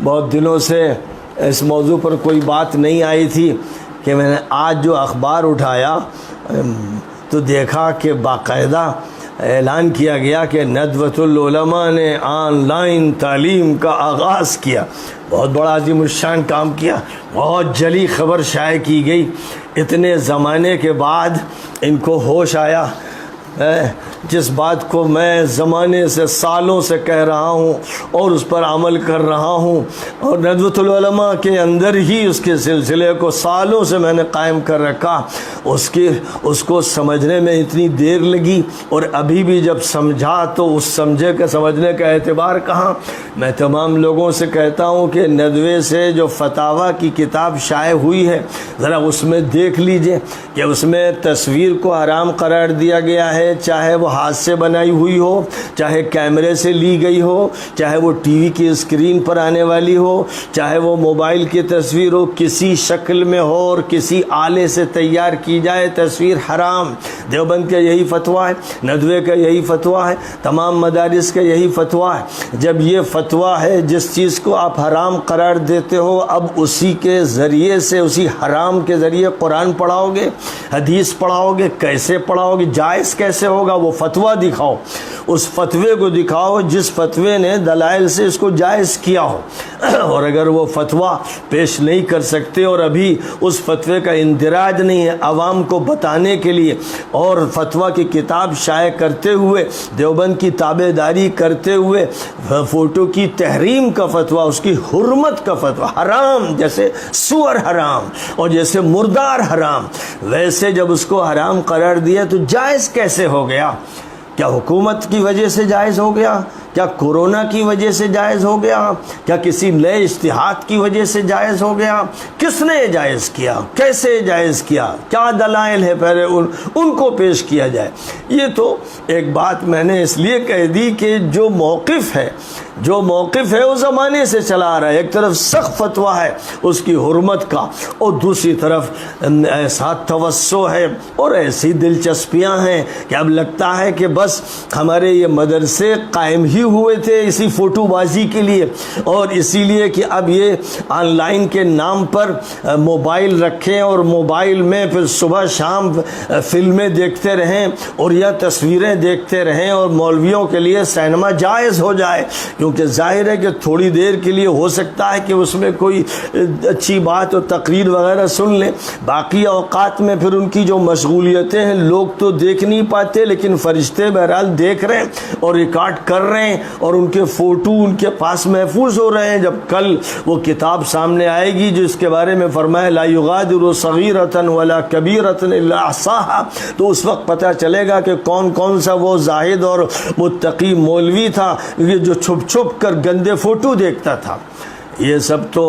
بہت دنوں سے اس موضوع پر کوئی بات نہیں آئی تھی کہ میں نے آج جو اخبار اٹھایا تو دیکھا کہ باقاعدہ اعلان کیا گیا کہ ندوۃ العلماء نے آن لائن تعلیم کا آغاز کیا۔ بہت بڑا عظیم الشان کام کیا، بہت جلی خبر شائع کی گئی۔ اتنے زمانے کے بعد ان کو ہوش آیا، جس بات کو میں زمانے سے سالوں سے کہہ رہا ہوں اور اس پر عمل کر رہا ہوں، اور ندوۃ العلماء کے اندر ہی اس کے سلسلے کو سالوں سے میں نے قائم کر رکھا، اس کو سمجھنے میں اتنی دیر لگی، اور ابھی بھی جب سمجھا تو اس سمجھے کا سمجھنے کا اعتبار کہاں۔ میں تمام لوگوں سے کہتا ہوں کہ ندوے سے جو فتاویٰ کی کتاب شائع ہوئی ہے ذرا اس میں دیکھ لیجئے کہ اس میں تصویر کو حرام قرار دیا گیا ہے، چاہے وہ ہاتھ سے بنائی ہوئی ہو، چاہے کیمرے سے لی گئی ہو، چاہے وہ ٹی وی کی اسکرین پر آنے والی ہو، چاہے وہ موبائل کی تصویر ہو، کسی شکل میں ہو اور کسی آلے سے تیار کی جائے تصویر حرام۔ دیوبند کا یہی فتویٰ ہے، ندوے کا یہی فتویٰ ہے، تمام مدارس کا یہی فتویٰ ہے۔ جب یہ فتویٰ ہے جس چیز کو آپ حرام قرار دیتے ہو، اب اسی کے ذریعے سے، اسی حرام کے ذریعے قرآن پڑھاؤ گے، حدیث پڑھاؤ گے، کیسے پڑھاؤ گے، جائز کیسے ہوگا؟ وہ فتویٰ دکھاؤ، اس فتوے کو دکھاؤ جس فتوے نے دلائل سے اس کو جائز کیا ہو۔ اور اگر وہ فتویٰ پیش نہیں کر سکتے اور ابھی اس فتوے کا اندراج نہیں ہے عوام کو بتانے کے لیے، اور فتویٰ کی کتاب شائع کرتے ہوئے، دیوبند کی تابع داری کرتے ہوئے، فوٹو کی تحریم کا فتویٰ، اس کی حرمت کا فتویٰ، حرام جیسے سور حرام اور جیسے مردار حرام، ویسے جب اس کو حرام قرار دیا تو جائز کیسے ہو گیا؟ کیا حکومت کی وجہ سے جائز ہو گیا؟ کیا کورونا کی وجہ سے جائز ہو گیا؟ کیا کسی نئے اجتہاد کی وجہ سے جائز ہو گیا؟ کس نے جائز کیا؟ کیسے جائز کیا؟ کیا دلائل ہے؟ پہلے ان کو پیش کیا جائے۔ یہ تو ایک بات میں نے اس لیے کہہ دی کہ جو موقف ہے وہ زمانے سے چلا آ رہا ہے۔ ایک طرف سخت فتویٰ ہے اس کی حرمت کا، اور دوسری طرف ایسا توسع ہے اور ایسی دلچسپیاں ہیں کہ اب لگتا ہے کہ بس ہمارے یہ مدرسے قائم ہی ہوئے تھے اسی فوٹو بازی کے لیے، اور اسی لیے کہ اب یہ آن لائن کے نام پر موبائل رکھیں اور موبائل میں پھر صبح شام فلمیں دیکھتے رہیں اور یا تصویریں دیکھتے رہیں، اور مولویوں کے لیے سینما جائز ہو جائے، کیونکہ ظاہر ہے کہ تھوڑی دیر کے لیے ہو سکتا ہے کہ اس میں کوئی اچھی بات اور تقریر وغیرہ سن لیں، باقی اوقات میں پھر ان کی جو مشغولیتیں ہیں لوگ تو دیکھ نہیں پاتے، لیکن فرشتے بہرحال دیکھ رہے ہیں اور ریکارڈ کر رہے ہیں، اور ان کے فوٹو ان کے پاس محفوظ ہو رہے ہیں۔ جب کل وہ کتاب سامنے آئے گی جو اس کے بارے میں فرمایا لا یغادر صغیرۃ ولا کبیرۃ الا احصاها، تو اس وقت پتہ چلے گا کہ کون سا وہ زاہد اور متقی مولوی تھا یہ جو چھپ چھپ کر گندے فوٹو دیکھتا تھا۔ یہ سب تو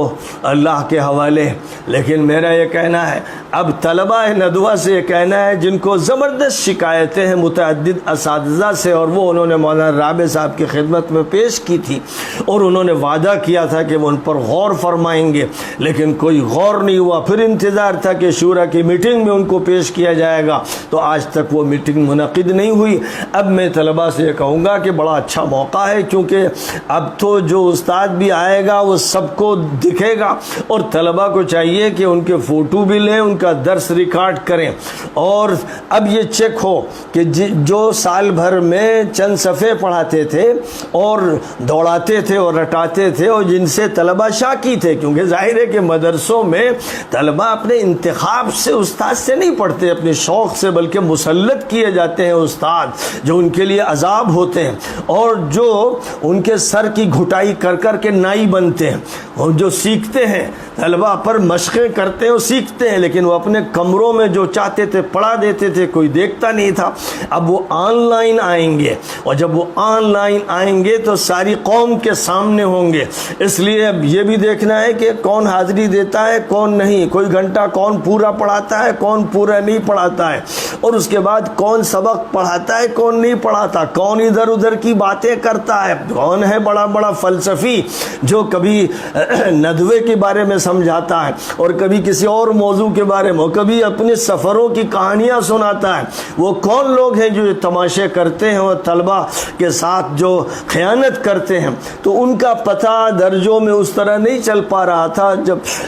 اللہ کے حوالے، لیکن میرا یہ کہنا ہے، اب طلباء ندوہ سے یہ کہنا ہے جن کو زبردست شکایتیں ہیں متعدد اساتذہ سے، اور وہ انہوں نے مولانا رابع صاحب کی خدمت میں پیش کی تھی، اور انہوں نے وعدہ کیا تھا کہ وہ ان پر غور فرمائیں گے، لیکن کوئی غور نہیں ہوا۔ پھر انتظار تھا کہ شورا کی میٹنگ میں ان کو پیش کیا جائے گا، تو آج تک وہ میٹنگ منعقد نہیں ہوئی۔ اب میں طلباء سے یہ کہوں گا کہ بڑا اچھا موقع ہے، کیونکہ اب تو جو استاد بھی آئے گا وہ سب کو دکھے گا، اور طلباء کو چاہیے کہ ان کے فوٹو بھی لیں، ان کا درس ریکارڈ کریں، اور اب یہ چیک ہو کہ جو سال بھر میں چند صفحے پڑھاتے تھے اور دوڑاتے تھے اور رٹاتے تھے، اور جن سے طلباء شاکی تھے، کیونکہ ظاہر ہے کہ مدرسوں میں طلباء اپنے انتخاب سے استاد سے نہیں پڑھتے، اپنے شوق سے، بلکہ مسلط کیے جاتے ہیں استاد جو ان کے لیے عذاب ہوتے ہیں، اور جو ان کے سر کی گھٹائی کر کر کے نائی بنتے ہیں، اور جو سیکھتے ہیں طلباء پر مشقیں کرتے ہیں، وہ سیکھتے ہیں، لیکن وہ اپنے کمروں میں جو چاہتے تھے پڑھا دیتے تھے، کوئی دیکھتا نہیں تھا۔ اب وہ آن لائن آئیں گے، اور جب وہ آن لائن آئیں گے تو ساری قوم کے سامنے ہوں گے، اس لیے اب یہ بھی دیکھنا ہے کہ کون حاضری دیتا ہے کون نہیں، کوئی گھنٹہ کون پورا پڑھاتا ہے کون پورا نہیں پڑھاتا ہے، اور اس کے بعد کون سبق پڑھاتا ہے کون نہیں پڑھاتا، کون ادھر ادھر کی باتیں کرتا ہے، کون ہے بڑا بڑا فلسفی جو کبھی ندوے کے بارے میں سمجھاتا ہے اور کبھی کسی اور موضوع کے بارے میں، کبھی اپنے سفروں کی کہانیاں سناتا ہے۔ وہ کون لوگ ہیں جو تماشے کرتے ہیں اور طلبہ کے ساتھ جو خیانت کرتے ہیں؟ تو ان کا پتہ درجوں میں اس طرح نہیں چل پا رہا تھا۔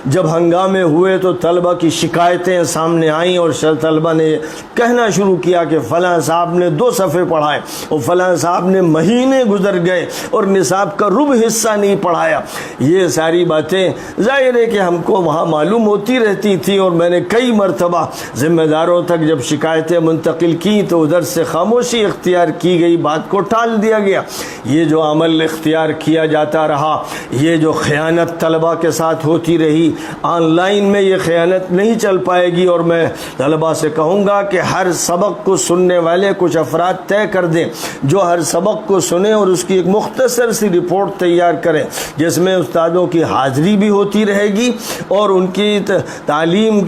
جب ہنگامے ہوئے تو طلبہ کی شکایتیں سامنے آئیں اور طلبہ نے کہنا شروع کیا کہ فلاں صاحب نے 2 صفحے پڑھائے اور فلاں صاحب نے مہینے گزر گئے اور نصاب کا ربع حصہ نہیں پڑھایا۔ یہ ساری باتیں ظاہر ہے کہ ہم کو وہاں معلوم ہوتی رہتی تھی، اور میں نے کئی مرتبہ ذمہ داروں تک جب شکایتیں منتقل کی تو ادھر سے خاموشی اختیار کی گئی، بات کو ٹال دیا گیا۔ یہ جو عمل اختیار کیا جاتا رہا، یہ جو خیانت طلبہ کے ساتھ ہوتی رہی، آن لائن میں یہ خیانت نہیں چل پائے گی۔ اور میں طلبہ سے کہوں گا کہ ہر سبق کو سننے والے کچھ افراد طے کر دیں جو ہر سبق کو سنیں اور اس کی ایک مختصر سی رپورٹ تیار کریں، جس میں استادوں کی حاضری بھی ہوتی رہے گی اور ان کی تعلیم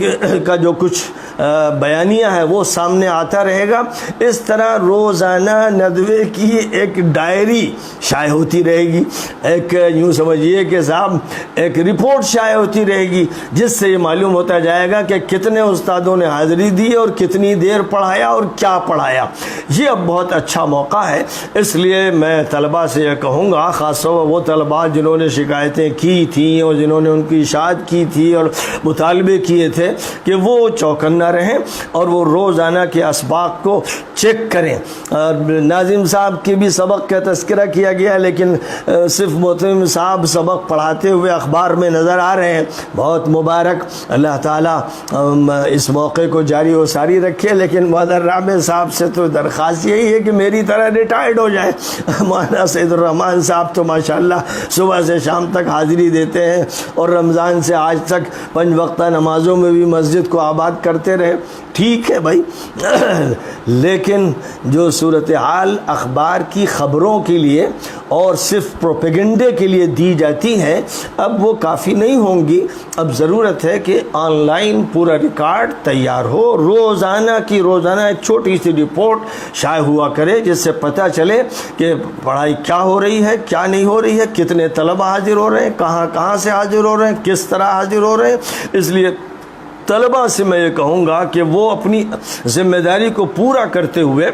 کا جو کچھ بیانیہ ہے وہ سامنے آتا رہے گا۔ اس طرح روزانہ ندوے کی ایک ڈائری شائع ہوتی رہے گی، ایک یوں سمجھیے کہ صاحب ایک رپورٹ شائع ہوتی رہے گی، جس سے یہ معلوم ہوتا جائے گا کہ کتنے استادوں نے حاضری دی اور کتنی دیر پڑھایا اور کیا پڑھایا۔ یہ اب بہت اچھا موقع ہے، اس لیے میں طلباء سے یہ کہوں گا، خاص طور پر وہ طلباء جنہوں نے شکایتیں کی تھیں اور جنہوں نے ان کی اشاعت کی تھی اور مطالبے کیے تھے، کہ وہ چوکنا رہیں اور وہ روزانہ کے اسباق کو چیک کریں۔ ناظم صاحب کے بھی سبق کا تذکرہ کیا گیا، لیکن صرف محترم صاحب سبق پڑھاتے ہوئے اخبار میں نظر آ رہے ہیں، بہت مبارک، اللہ تعالیٰ اس موقع کو جاری و ساری رکھے۔ لیکن محترم رابع صاحب سے تو درخواست یہی ہے کہ میری طرح ریٹائرڈ ہو جائے۔ مولانا سید الرحمان صاحب تو ماشاءاللہ صبح سے شام تک حاضری دیتے ہیں اور رمضان سے آج تک 5 وقتہ نمازوں میں بھی مسجد کو آباد کرتے رہے، ٹھیک ہے بھائی، لیکن جو صورتحال اخبار کی خبروں کے لیے اور صرف پروپیگنڈے کے لیے دی جاتی ہے، اب وہ کافی نہیں ہوں گی۔ اب ضرورت ہے کہ آن لائن پورا ریکارڈ تیار ہو، روزانہ ایک چھوٹی سی رپورٹ شائع ہوا کرے، جس سے پتہ چلے کہ پڑھائی کیا ہو رہی ہے، کیا نہیں ہو رہی ہے، کتنے طلبہ حاضر ہو رہے ہیں، کہاں سے حاضر ہو رہے ہیں، کس طرح حاضر ہو رہے ہیں۔ اس لیے طلباء سے میں یہ کہوں گا کہ وہ اپنی ذمہ داری کو پورا کرتے ہوئے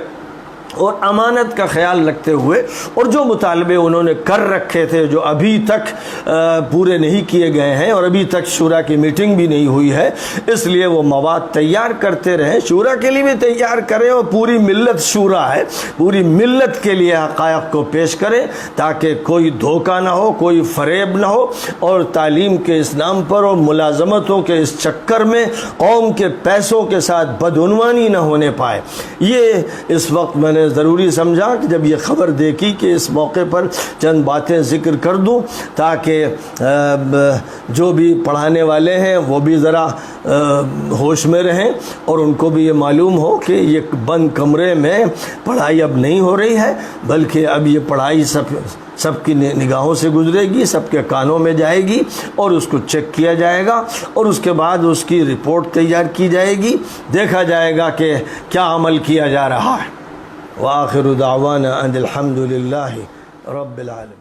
اور امانت کا خیال رکھتے ہوئے، اور جو مطالبے انہوں نے کر رکھے تھے جو ابھی تک پورے نہیں کیے گئے ہیں اور ابھی تک شورا کی میٹنگ بھی نہیں ہوئی ہے، اس لیے وہ مواد تیار کرتے رہیں، شورا کے لیے بھی تیار کریں، اور پوری ملت شورا ہے، پوری ملت کے لیے حقائق کو پیش کریں تاکہ کوئی دھوکہ نہ ہو، کوئی فریب نہ ہو، اور تعلیم کے اس نام پر اور ملازمتوں کے اس چکر میں قوم کے پیسوں کے ساتھ بدعنوانی نہ ہونے پائے۔ یہ اس وقت میں نے ضروری سمجھا کہ جب یہ خبر دیکھی کہ اس موقع پر چند باتیں ذکر کر دوں، تاکہ جو بھی پڑھانے والے ہیں وہ بھی ذرا ہوش میں رہیں اور ان کو بھی یہ معلوم ہو کہ یہ بند کمرے میں پڑھائی اب نہیں ہو رہی ہے، بلکہ اب یہ پڑھائی سب کی نگاہوں سے گزرے گی، سب کے کانوں میں جائے گی اور اس کو چیک کیا جائے گا، اور اس کے بعد اس کی رپورٹ تیار کی جائے گی، دیکھا جائے گا کہ کیا عمل کیا جا رہا ہے۔ وآخر دعوانا ان الحمد للہ رب العالمین۔